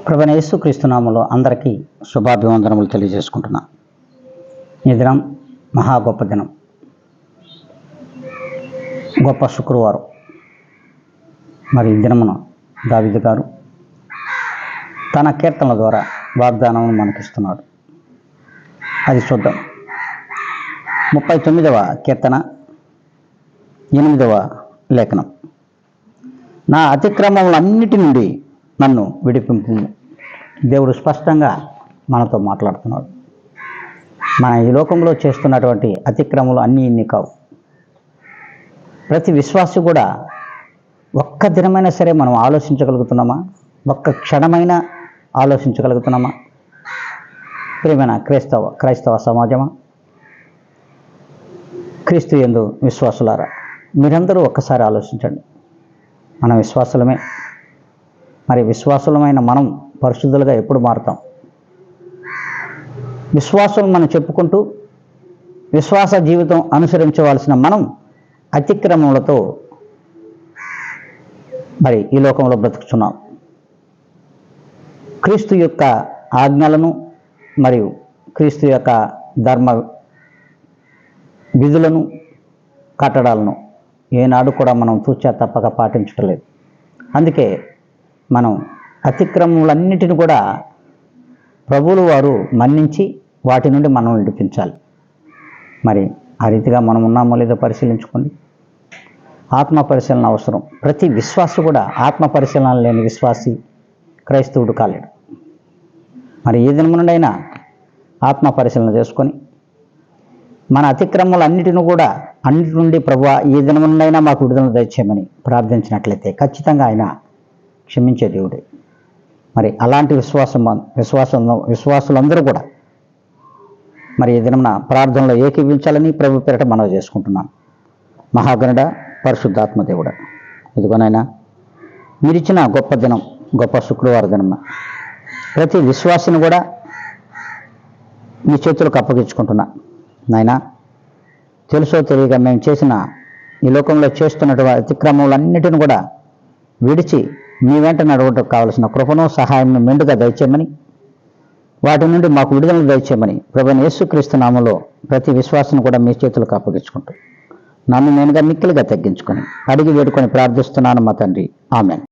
ప్రభువైన యేసుక్రీస్తు నామములో అందరికీ శుభాభివందనములు తెలియజేసుకుంటున్నా. ఈ దినం మహా గొప్ప దినం, గొప్ప శుక్రవారం. మరి ఈ దినమున దావీదు గారు తన కీర్తనల ద్వారా వాగ్దానం మనకిస్తున్నాడు. అది చూద్దాం. 39వ కీర్తన 8వ లేఖనం. నా అతిక్రమములన్నిటి నుండి నన్ను విడిపింపు. దేవుడు స్పష్టంగా మనతో మాట్లాడుతున్నాడు. మన ఈ లోకంలో చేస్తున్నటువంటి అతిక్రమములు అన్నీ ఇన్ని కావు. ప్రతి విశ్వాసి కూడా ఒక్క దినమైనా సరే మనం ఆలోచించగలుగుతున్నామా? ఒక్క క్షణమైనా ఆలోచించగలుగుతున్నామా? ప్రియమైన క్రైస్తవ సమాజమా, క్రీస్తు యందు విశ్వాసులారా, మీరందరూ ఒక్కసారి ఆలోచించండి. మన విశ్వాసులమే. మరి విశ్వాసులమైన మనం పరిశుద్ధులుగా ఎప్పుడు మారుతాం? విశ్వాసం మనం చెప్పుకుంటూ విశ్వాస జీవితం అనుసరించవలసిన మనం అతిక్రమములతో మరి ఈ లోకంలో బ్రతుకుతున్నాం. క్రీస్తు యొక్క ఆజ్ఞలను మరియు క్రీస్తు యొక్క ధర్మ విధులను, కట్టడాలను ఏనాడు కూడా మనం తూచా తప్పక పాటించట్లేదు. అందుకే మనం అతిక్రమములన్నిటిని కూడా ప్రభువులు వారు మన్నించి వాటి నుండి మనం విడిపించాలి. మరి ఆ రీతిగా మనం ఉన్నామో లేదో పరిశీలించుకోండి. ఆత్మ పరిశీలన అవసరం. ప్రతి విశ్వాసి కూడా ఆత్మ పరిశీలన లేని విశ్వాసి క్రైస్తవుడు కాలేడు. మరి ఏ దినం నుండైనా ఆత్మ పరిశీలన చేసుకొని మన అతిక్రమములన్నిటిని కూడా అన్నిటి నుండి ప్రభువా ఈ దినం నుండైనా మాకు విడుదల దయచేయమని ప్రార్థించినట్లయితే ఖచ్చితంగా ఆయన క్షమించే దేవుడే. మరి అలాంటి విశ్వాసులందరూ కూడా మరి ఈ దినమున ప్రార్థనలో ఏకీవించాలని ప్రభు పేరట మనవి చేసుకుంటున్నాను. మహాగణుడ, పరిశుద్ధాత్మ దేవుడ, ఇదిగోనైనా మీరిచ్చిన గొప్ప దినం, గొప్ప శుక్రవారం దినం ప్రతి విశ్వాసిని కూడా మీ చేతులకు అప్పగించుకుంటున్నా. నాయనా, తెలుసో తెలియక మేము చేసిన ఈ లోకంలో చేస్తున్నటువంటి అతిక్రమములన్నిటిని కూడా విడిచి మీ వెంట నడవటకు కావలసిన కృపను, సహాయం మెండుగా దయచేయమని, వాటి నుండి మాకు విడుదల దయచేయమని ప్రభువైన యేసుక్రీస్తు నామములో ప్రతి విశ్వాసం కూడా మీ చేతులకు అప్పగించుకుంటూ నన్ను నేనుగా మిక్కిలిగా తగ్గించుకొని అడిగి వేడుకొని ప్రార్థిస్తున్నాను మా తండ్రి. ఆమేన్.